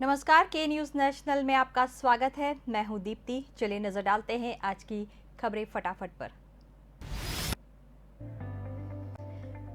नमस्कार, के news national में आपका स्वागत है। मैं हूं दीप्ति। चलिए नजर डालते हैं आज की खबरें फटाफट पर।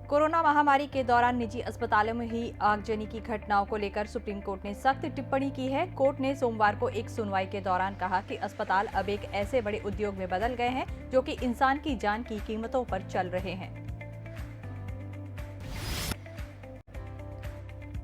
कोरोना महामारी के दौरान निजी अस्पतालों में ही आगजनी की घटनाओं को लेकर सुप्रीम कोर्ट ने सख्त टिप्पणी की है। कोर्ट ने सोमवार को एक सुनवाई के दौरान कहा कि अस्पताल अब एक ऐसे बड़े उद्योग में बदल गए हैं जो कि इंसान की जान की कीमतों पर चल रहे हैं।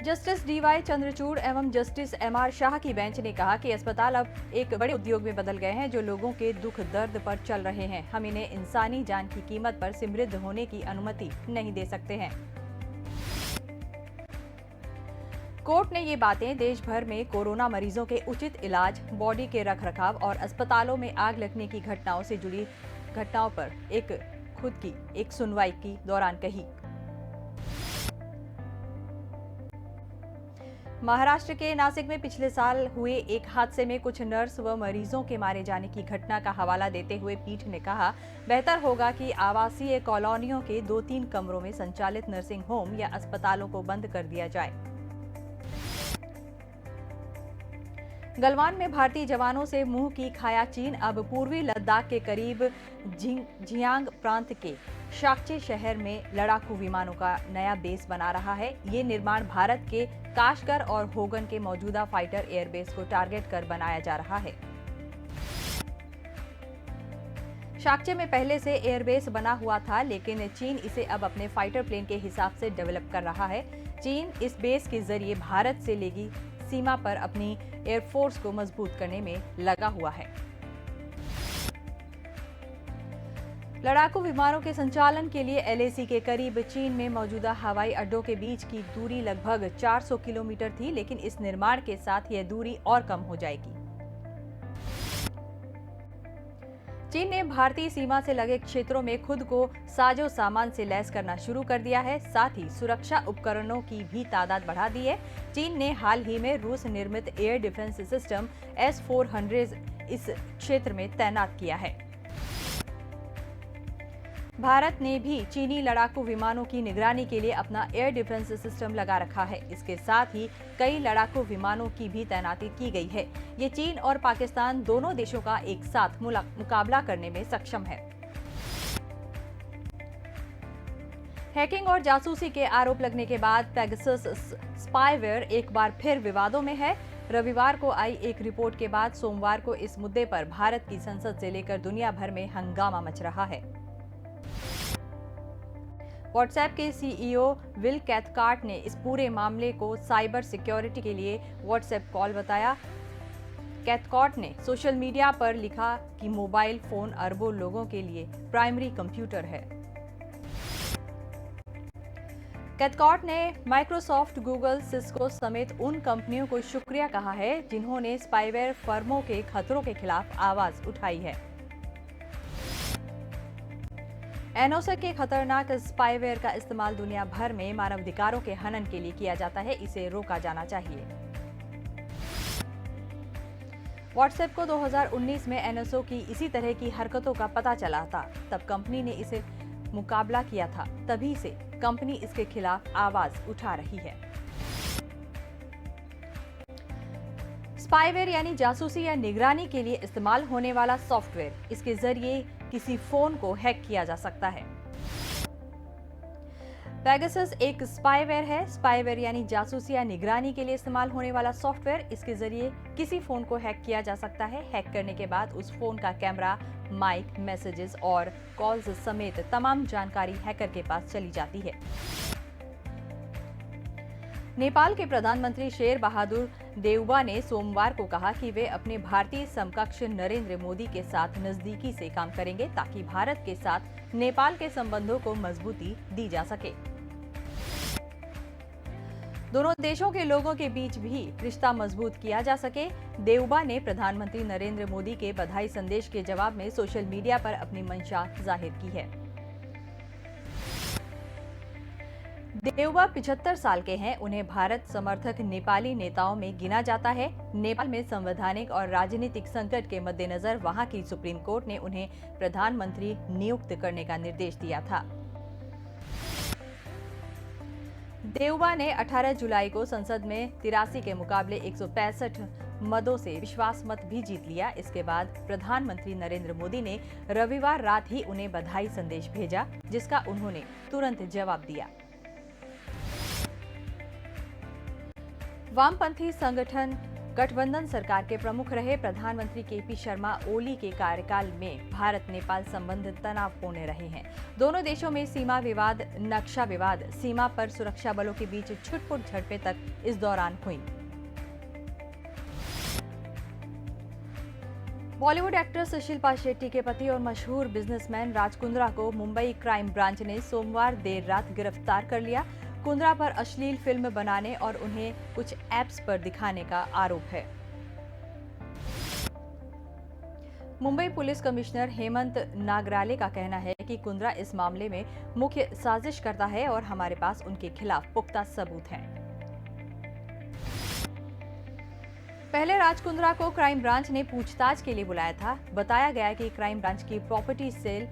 जस्टिस डीवाई चंद्रचूड़ एवं जस्टिस एमआर शाह की बेंच ने कहा कि अस्पताल अब एक बड़े उद्योग में बदल गए हैं जो लोगों के दुख दर्द पर चल रहे हैं। हम इन्हें इंसानी जान की कीमत पर समृद्ध होने की अनुमति नहीं दे सकते हैं। कोर्ट ने ये बातें देश भर में कोरोना मरीजों के उचित इलाज, बॉडी के रखरखाव और अस्पतालों में आग लगने की घटनाओं से जुड़ी घटनाओं पर एक सुनवाई के दौरान कही। महाराष्ट्र के नासिक में पिछले साल हुए एक हादसे में कुछ नर्स व मरीजों के मारे जाने की घटना का हवाला देते हुए पीठ ने कहा, बेहतर होगा कि आवासीय कॉलोनियों के 2-3 कमरों में संचालित नर्सिंग होम या अस्पतालों को बंद कर दिया जाए। गलवान में भारतीय जवानों से मुंह की खाया चीन अब पूर्वी लद्दाख के करीब झियांग प्रांत के शाक्चे शहर में लड़ाकू विमानों का नया बेस बना रहा है। ये निर्माण भारत के काशगर और होगन के मौजूदा फाइटर एयरबेस को टारगेट कर बनाया जा रहा है। शाक्चे में पहले से एयरबेस बना हुआ था, लेकिन चीन इसे अब अपने फाइटर प्लेन के हिसाब से डेवलप कर रहा है। चीन इस बेस के जरिए भारत से लगी सीमा पर अपनी एयरफोर्स को मजबूत करने में लगा हुआ है। लड़ाकू विमानों के संचालन के लिए एलएसी के करीब चीन में मौजूदा हवाई अड्डों के बीच की दूरी लगभग 400 किलोमीटर थी, लेकिन इस निर्माण के साथ यह दूरी और कम हो जाएगी। चीन ने भारतीय सीमा से लगे क्षेत्रों में खुद को साजो सामान से लैस करना शुरू कर दिया है। साथ ही सुरक्षा उपकरणों की भी तादाद बढ़ा दी है। चीन ने हाल ही में रूस निर्मित एयर डिफेंस सिस्टम S-400 इस क्षेत्र में तैनात किया है। भारत ने भी चीनी लड़ाकू विमानों की निगरानी के लिए अपना एयर डिफेंस सिस्टम लगा रखा है। इसके साथ ही कई लड़ाकू विमानों की भी तैनाती की गई है। ये चीन और पाकिस्तान दोनों देशों का एक साथ मुकाबला करने में सक्षम है। हैकिंग और जासूसी के आरोप लगने के बाद पेगासस स्पाईवेयर एक बार फिर विवादों में है। रविवार को आई एक रिपोर्ट के बाद सोमवार को इस मुद्दे पर भारत की संसद से लेकर दुनिया भर में हंगामा मच रहा है। व्हाट्सएप के सीईओ विल कैथकार्ट ने इस पूरे मामले को साइबर सिक्योरिटी के लिए व्हाट्सएप कॉल बताया। कैथकार्ट ने सोशल मीडिया पर लिखा कि मोबाइल फोन अरबों लोगों के लिए प्राइमरी कंप्यूटर है। कैथकार्ट ने माइक्रोसॉफ्ट, गूगल, सिस्को समेत उन कंपनियों को शुक्रिया कहा है जिन्होंने स्पाईवेयर फर्मों के खतरों के खिलाफ आवाज उठाई है। एनओसा के खतरनाक स्पाईवेयर का इस्तेमाल दुनिया भर में मानवाधिकारों के हनन के लिए किया जाता है। इसे रोका जाना चाहिए। व्हाट्सएप को 2019 में एनएसओ की इसी तरह की हरकतों का पता चला था। तब कंपनी ने इसे मुकाबला किया था। तभी से कंपनी इसके खिलाफ आवाज उठा रही है। स्पाईवेयर यानी जासूसी या निगरानी के लिए इस्तेमाल होने वाला सॉफ्टवेयर। इसके जरिए किसी फोन को हैक किया जा सकता है। पेगासस एक स्पाईवेयर है। स्पाईवेयर यानी जासूसी या निगरानी के लिए इस्तेमाल होने वाला सॉफ्टवेयर। इसके जरिए किसी फोन को हैक किया जा सकता है। हैक करने के बाद उस फोन का कैमरा, माइक, मैसेजेस और कॉल्स समेत तमाम जानकारी हैकर के पास चली जाती है। नेपाल के प्रधानमंत्री शेर बहादुर देउबा ने सोमवार को कहा कि वे अपने भारतीय समकक्ष नरेंद्र मोदी के साथ नजदीकी से काम करेंगे ताकि भारत के साथ नेपाल के संबंधों को मजबूती दी जा सके। दोनों देशों के लोगों के बीच भी रिश्ता मजबूत किया जा सके। देउबा ने प्रधानमंत्री नरेंद्र मोदी के बधाई संदेश के जवाब में सोशल मीडिया पर अपनी मंशा जाहिर की है। देउबा 75 साल के हैं। उन्हें भारत समर्थक नेपाली नेताओं में गिना जाता है। नेपाल में संवैधानिक और राजनीतिक संकट के मद्देनजर वहां की सुप्रीम कोर्ट ने उन्हें प्रधानमंत्री नियुक्त करने का निर्देश दिया था। देवबा ने 18 जुलाई को संसद में 83 के मुकाबले 165 मदों से विश्वास मत भी जीत लिया। इसके बाद प्रधानमंत्री नरेंद्र मोदी ने रविवार रात ही उन्हें बधाई संदेश भेजा, जिसका उन्होंने तुरंत जवाब दिया। वामपंथी संगठन गठबंधन सरकार के प्रमुख रहे प्रधानमंत्री केपी शर्मा ओली के कार्यकाल में भारत नेपाल संबंध तनावपूर्ण रहे हैं। दोनों देशों में सीमा विवाद, नक्शा विवाद, सीमा पर सुरक्षा बलों के बीच छुटपुट झड़पें तक इस दौरान हुई। बॉलीवुड एक्ट्रेस शिल्पा शेट्टी के पति और मशहूर बिजनेसमैन राज कुंद्रा को मुंबई क्राइम ब्रांच ने सोमवार देर रात गिरफ्तार कर लिया। कुंद्रा पर अश्लील फिल्म बनाने और उन्हें कुछ ऐप्स पर दिखाने का आरोप है। मुंबई पुलिस कमिश्नर हेमंत नागराले का कहना है कि कुंद्रा इस मामले में मुख्य साजिश करता है और हमारे पास उनके खिलाफ पुख्ता सबूत हैं। पहले राज कुंद्रा को क्राइम ब्रांच ने पूछताछ के लिए बुलाया था। बताया गया कि क्राइम ब्रांच की प्रॉपर्टी सेल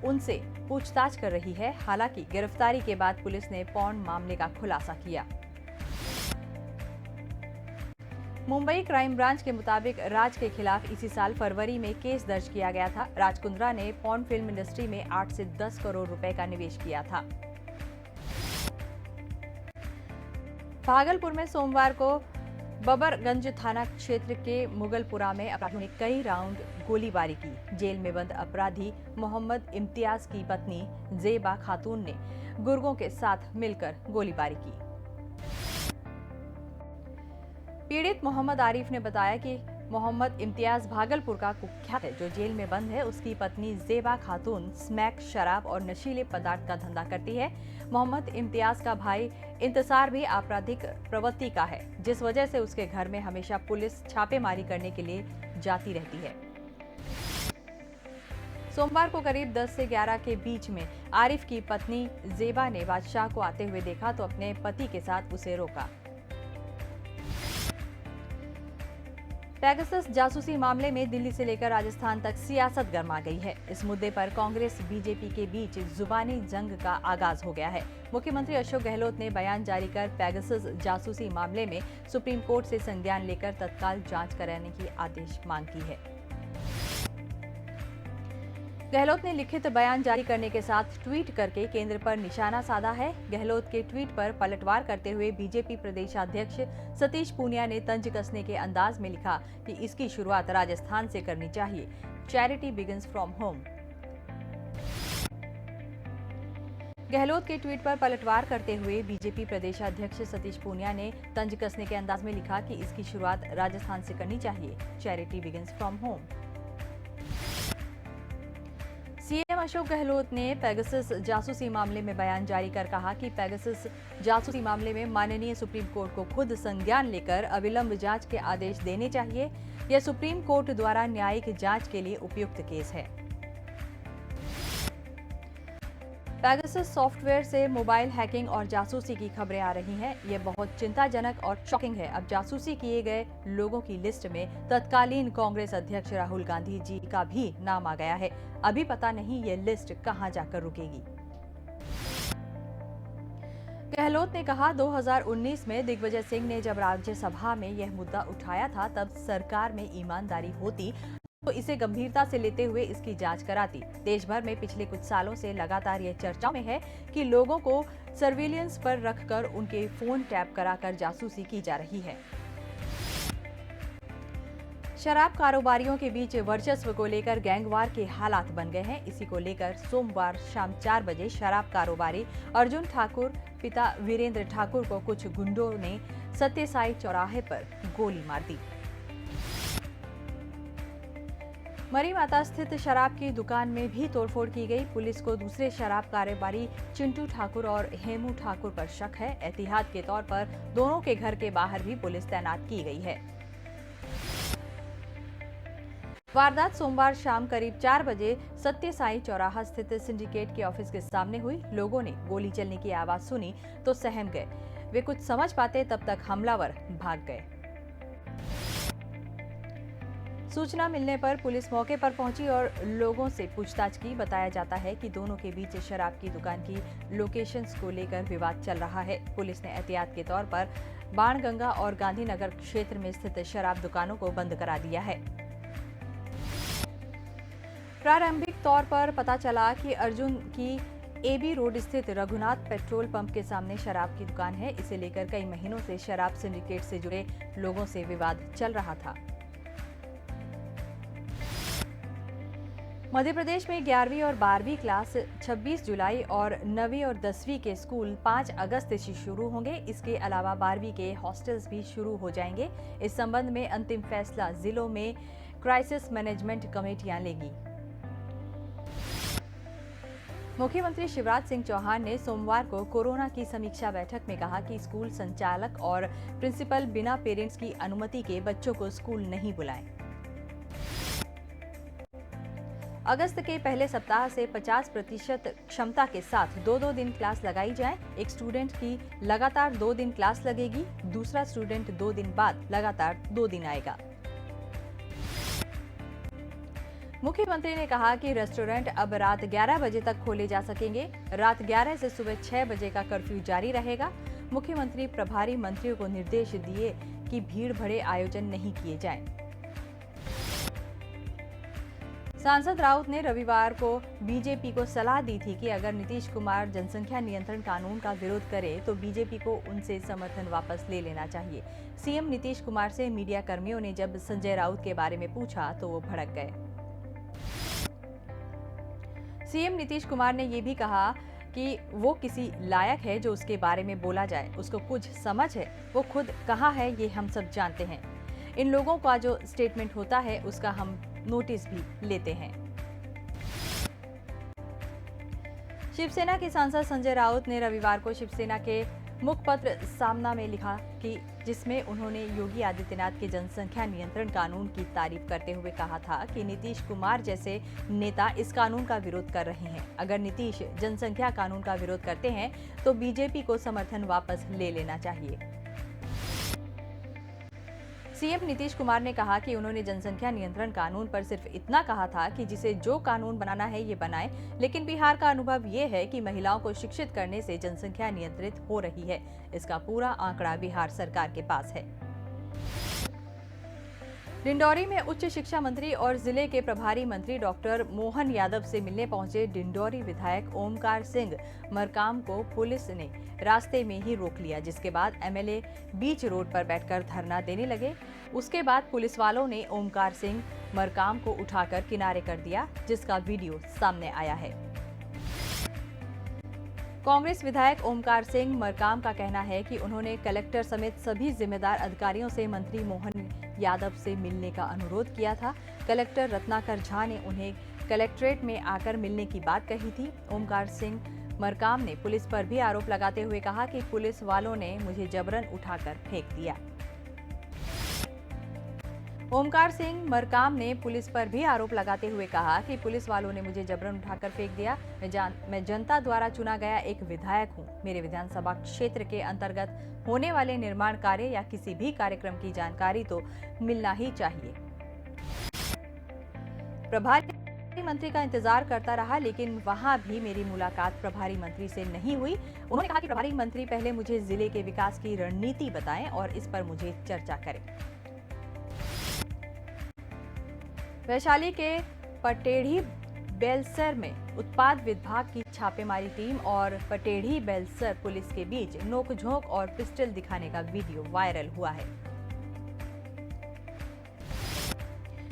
उनसे पूछताछ कर रही है। हालांकि गिरफ्तारी के बाद पुलिस ने पॉर्न मामले का खुलासा किया। मुंबई क्राइम ब्रांच के मुताबिक राज के खिलाफ इसी साल फरवरी में केस दर्ज किया गया था। राज कुंद्रा ने पॉर्न फिल्म इंडस्ट्री में 8 से 10 करोड़ रुपए का निवेश किया था। भागलपुर में सोमवार को बबरगंज थाना क्षेत्र के मुगलपुरा में अपराधियों ने कई राउंड गोलीबारी की। जेल में बंद अपराधी मोहम्मद इम्तियाज की पत्नी जेबा खातून ने गुर्गों के साथ मिलकर गोलीबारी की। पीड़ित मोहम्मद आरिफ ने बताया कि मोहम्मद इम्तियाज भागलपुर का कुख्यात है, जो जेल में बंद है। उसकी पत्नी जेबा खातून स्मैक, शराब और नशीले पदार्थ का धंधा करती है। मोहम्मद इम्तियाज का भाई इंतसार भी आपराधिक प्रवृत्ति का है, जिस वजह से उसके घर में हमेशा पुलिस छापेमारी करने के लिए जाती रहती है। सोमवार को करीब 10 से 11 के बीच में आरिफ की पत्नी जेबा ने बादशाह को आते हुए देखा तो अपने पति के साथ उसे रोका। पेगासस जासूसी मामले में दिल्ली से लेकर राजस्थान तक सियासत गर्मा गई है। इस मुद्दे पर कांग्रेस बीजेपी के बीच जुबानी जंग का आगाज हो गया है। मुख्यमंत्री अशोक गहलोत ने बयान जारी कर पेगासस जासूसी मामले में सुप्रीम कोर्ट से संज्ञान लेकर तत्काल जांच कराने की आदेश मांग की है। गहलोत ने लिखित बयान जारी करने के साथ ट्वीट करके केंद्र पर निशाना साधा है। गहलोत के ट्वीट पर पलटवार करते हुए बीजेपी प्रदेशाध्यक्ष सतीश पूनिया ने तंज कसने के अंदाज में लिखा कि इसकी शुरुआत राजस्थान से करनी चाहिए। Charity begins from home. Gehlot के ट्वीट पर पलटवार करते हुए बीजेपी प्रदेशाध्यक्ष सतीश पूनिया ने तंज कसने के अंदाज में लिखा कि इसकी शुरुआत राजस्थान से करनी चाहिए। Charity begins from home. CM Ashok Gehlot ने पेगासस जासूसी मामले में बयान जारी कर कहा कि पेगासस जासूसी मामले में माननीय सुप्रीम कोर्ट को खुद संज्ञान लेकर अविलंब जांच के आदेश देने चाहिए। यह सुप्रीम कोर्ट द्वारा न्यायिक जांच के लिए उपयुक्त केस है। पेगासस सॉफ्टवेयर से मोबाइल हैकिंग और जासूसी की खबरें आ रही हैं। यह बहुत चिंताजनक और शॉकिंग है। अब जासूसी किए गए लोगों की लिस्ट में तत्कालीन कांग्रेस अध्यक्ष राहुल गांधी जी का भी नाम आ गया है। अभी पता नहीं ये लिस्ट कहां जाकर रुकेगी। गहलोत ने कहा, 2019 में दिग्विजय सिंह ने जब राज्यसभा में यह मुद्दा उठाया था, तब सरकार में ईमानदारी होती तो इसे गंभीरता से लेते हुए इसकी जांच कराती। देश भर में पिछले कुछ सालों से लगातार यह चर्चा में है कि लोगों को सर्विलांस पर रखकर उनके फोन टैप कराकर जासूसी की जा रही है। शराब कारोबारियों के बीच वर्चस्व को लेकर गैंगवार के हालात बन गए हैं। इसी को लेकर सोमवार शाम 4 बजे शराब कारोबारी अर्जुन ठाकुर पिता वीरेंद्र ठाकुर को कुछ गुंडों ने सत्यसाई चौराहे पर गोली मार दी। मरी माता स्थित शराब की दुकान में भी तोड़फोड़ की गई। पुलिस को दूसरे शराब कारोबारी चिंटू ठाकुर और हेमू ठाकुर पर शक है। एहतियात के तौर पर दोनों के घर के बाहर भी पुलिस तैनात की गई है। वारदात सोमवार शाम करीब 4 बजे सत्यसाई चौराहा स्थित सिंडिकेट के ऑफिस के सामने हुई। लोगों ने गोली चलने की आवाज सुनी तो सहम गए। वे कुछ समझ पाते तब तक हमलावर भाग गए। सूचना मिलने पर पुलिस मौके पर पहुंची और लोगों से पूछताछ की। बताया जाता है कि दोनों के बीच शराब की दुकान की लोकेशंस को लेकर विवाद चल रहा है। पुलिस ने एहतियात के तौर पर बाणगंगा और गांधीनगर क्षेत्र में स्थित शराब दुकानों को बंद करा दिया है। प्रारंभिक तौर पर पता चला कि अर्जुन की एबी रोड स्थित रघुनाथ पेट्रोल पंप के सामने शराब की दुकान है। इसे लेकर कई महीनों से शराब सिंडिकेट से जुड़े लोगों से विवाद चल रहा था। मध्य प्रदेश में 11वीं और 12वीं क्लास 26 जुलाई और 9वीं और 10वीं के स्कूल 5 अगस्त से शुरू होंगे। इसके अलावा 12वीं के हॉस्टल्स भी शुरू हो जाएंगे। इस संबंध में अंतिम फैसला जिलों में क्राइसिस मैनेजमेंट कमेटियां लेंगी। मुख्यमंत्री शिवराज सिंह चौहान ने सोमवार को कोरोना की समीक्षा बैठक में कहा कि स्कूल संचालक और प्रिंसिपल बिना पेरेंट्स की अनुमति के बच्चों को स्कूल नहीं बुलाएं। अगस्त के पहले सप्ताह से 50% क्षमता के साथ 2-2 दिन क्लास लगाई जाए। एक स्टूडेंट की लगातार 2 दिन क्लास लगेगी, दूसरा स्टूडेंट 2 दिन बाद लगातार 2 दिन आएगा। मुख्यमंत्री ने कहा कि रेस्टोरेंट अब रात 11 बजे तक खोले जा सकेंगे। रात 11 से सुबह 6 बजे का कर्फ्यू जारी रहेगा। मुख्यमंत्री प्रभारी मंत्रियों को निर्देश दिए कि भीड़ भरे आयोजन नहीं किए जाएं। सांसद राउत ने रविवार को बीजेपी को सलाह दी थी कि अगर नीतीश कुमार जनसंख्या नियंत्रण कानून का विरोध करे तो बीजेपी को उनसे समर्थन वापस ले लेना चाहिए। सीएम नीतीश कुमार से मीडिया कर्मियों ने जब संजय राउत के बारे में पूछा तो वो भड़क गए। सीएम नीतीश कुमार ने ये भी कहा कि वो किसी लायक है जो उसके बारे में बोला जाए, उसको कुछ समझ है, वो खुद कहाँ है ये हम सब जानते हैं। इन लोगों का जो स्टेटमेंट होता है उसका हम नोटिस भी लेते हैं। शिवसेना के सांसद संजय राउत ने रविवार को शिवसेना के मुखपत्र सामना में लिखा कि जिसमें उन्होंने योगी आदित्यनाथ के जनसंख्या नियंत्रण कानून की तारीफ करते हुए कहा था कि नीतीश कुमार जैसे नेता इस कानून का विरोध कर रहे हैं। अगर नीतीश जनसंख्या कानून का विरोध करते हैं तो बीजेपी को समर्थन वापस ले लेना चाहिए। सीएम नीतीश कुमार ने कहा कि उन्होंने जनसंख्या नियंत्रण कानून पर सिर्फ इतना कहा था कि जिसे जो कानून बनाना है ये बनाए, लेकिन बिहार का अनुभव ये है कि महिलाओं को शिक्षित करने से जनसंख्या नियंत्रित हो रही है। इसका पूरा आंकड़ा बिहार सरकार के पास है। डिंडौरी में उच्च शिक्षा मंत्री और जिले के प्रभारी मंत्री डॉक्टर मोहन यादव से मिलने पहुंचे डिंडौरी विधायक ओमकार सिंह मरकाम को पुलिस ने रास्ते में ही रोक लिया, जिसके बाद एमएलए बीच रोड पर बैठकर धरना देने लगे। उसके बाद पुलिस वालों ने ओमकार सिंह मरकाम को उठाकर किनारे कर दिया, जिसका वीडियो सामने आया है। कांग्रेस विधायक ओमकार सिंह मरकाम का कहना है कि उन्होंने कलेक्टर समेत सभी जिम्मेदार अधिकारियों से मंत्री मोहन यादव से मिलने का अनुरोध किया था। कलेक्टर रत्नाकर झा ने उन्हें कलेक्ट्रेट में आकर मिलने की बात कही थी। ओमकार सिंह मरकाम ने पुलिस पर भी आरोप लगाते हुए कहा कि पुलिस वालों ने मुझे जबरन उठाकर फेंक दिया। ओमकार सिंह मरकाम ने पुलिस पर भी आरोप लगाते हुए कहा कि पुलिस वालों ने मुझे जबरन उठाकर फेंक दिया। मैं जनता द्वारा चुना गया एक विधायक हूं। मेरे विधानसभा क्षेत्र के अंतर्गत होने वाले निर्माण कार्य या किसी भी कार्यक्रम की जानकारी तो मिलना ही चाहिए। प्रभारी मंत्री का इंतजार करता रहा, लेकिन वहां भी मेरी मुलाकात प्रभारी मंत्री से नहीं हुई। उन्होंने कहा कि प्रभारी मंत्री पहले मुझे जिले के विकास की रणनीति बताएं और इस पर मुझे चर्चा करें। वैशाली के पटेढ़ी बेलसर में उत्पाद विभाग की छापेमारी टीम और पटेढ़ी बेलसर पुलिस के बीच नोकझोंक और पिस्टल दिखाने का वीडियो वायरल हुआ है।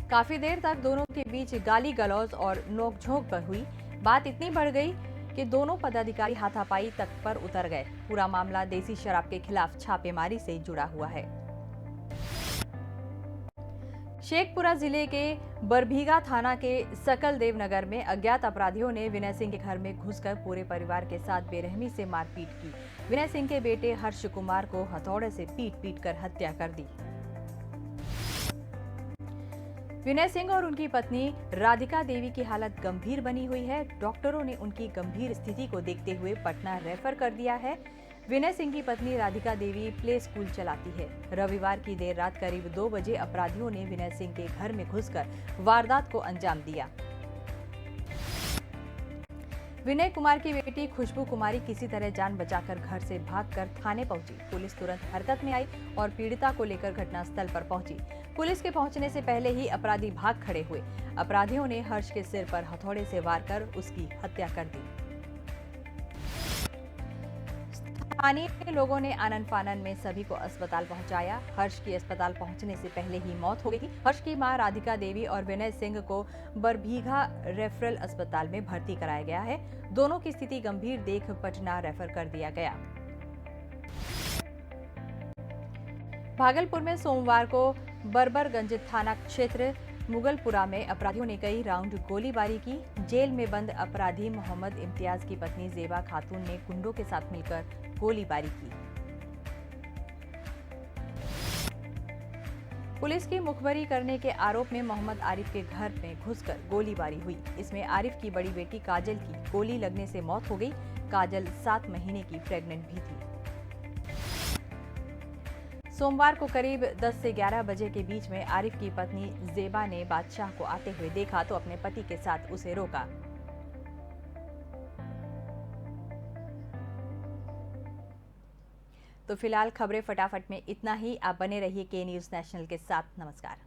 काफी देर तक दोनों के बीच गाली गलौज और नोकझोंक हुई। बात इतनी बढ़ गई कि दोनों पदाधिकारी हाथापाई तक पर उतर गए। पूरा मामला देसी शराब के खिलाफ छापेमारी से जुड़ा हुआ है। शेखपुरा जिले के बरभीगा थाना के सकलदेव नगर में अज्ञात अपराधियों ने विनय सिंह के घर में घुसकर पूरे परिवार के साथ बेरहमी से मारपीट की। विनय सिंह के बेटे हर्ष कुमार को हथौड़े से पीट कर हत्या कर दी। विनय सिंह और उनकी पत्नी राधिका देवी की हालत गंभीर बनी हुई है। डॉक्टरों ने उनकी गंभीर स्थिति को देखते हुए पटना रेफर कर दिया है। विनय सिंह की पत्नी राधिका देवी प्ले स्कूल चलाती है। रविवार की देर रात करीब 2 बजे अपराधियों ने विनय सिंह के घर में घुसकर वारदात को अंजाम दिया। विनय कुमार की बेटी खुशबू कुमारी किसी तरह जान बचाकर घर से भागकर थाने पहुंची। पुलिस तुरंत हरकत में आई और पीड़िता को लेकर घटनास्थल पर पहुंची। पुलिस के पहुंचने से पहले ही अपराधी भाग खड़े हुए। अपराधियों ने हर्ष के सिर पर हथौड़े से वार कर उसकी हत्या कर दी। स्थानीय लोगों ने आनन फानन में सभी को अस्पताल पहुंचाया। हर्ष की अस्पताल पहुंचने से पहले ही मौत हो गई थी। हर्ष की मां राधिका देवी और विनय सिंह को बरबीघा रेफरल अस्पताल में भर्ती कराया गया है। दोनों की स्थिति गंभीर देख पटना रेफर कर दिया गया। भागलपुर में सोमवार को बरबरगंज थाना क्षेत्र मुगलपुरा में अपराधियों ने कई राउंड गोलीबारी की। जेल में बंद अपराधी मोहम्मद इम्तियाज की पत्नी जेबा खातून ने गुंडों के साथ मिलकर गोलीबारी की। पुलिस की मुखबरी करने के आरोप में मोहम्मद आरिफ के घर में घुसकर गोलीबारी हुई। इसमें आरिफ की बड़ी बेटी काजल की गोली लगने से मौत हो गई। काजल 7 महीने की प्रेग्नेंट भी थी। सोमवार को करीब 10 से 11 बजे के बीच में आरिफ की पत्नी जेबा ने बादशाह को आते हुए देखा तो अपने पति के साथ उसे रोका। तो फिलहाल खबरें फटाफट में इतना ही। आप बने रहिए के न्यूज़ नेशनल के साथ। नमस्कार।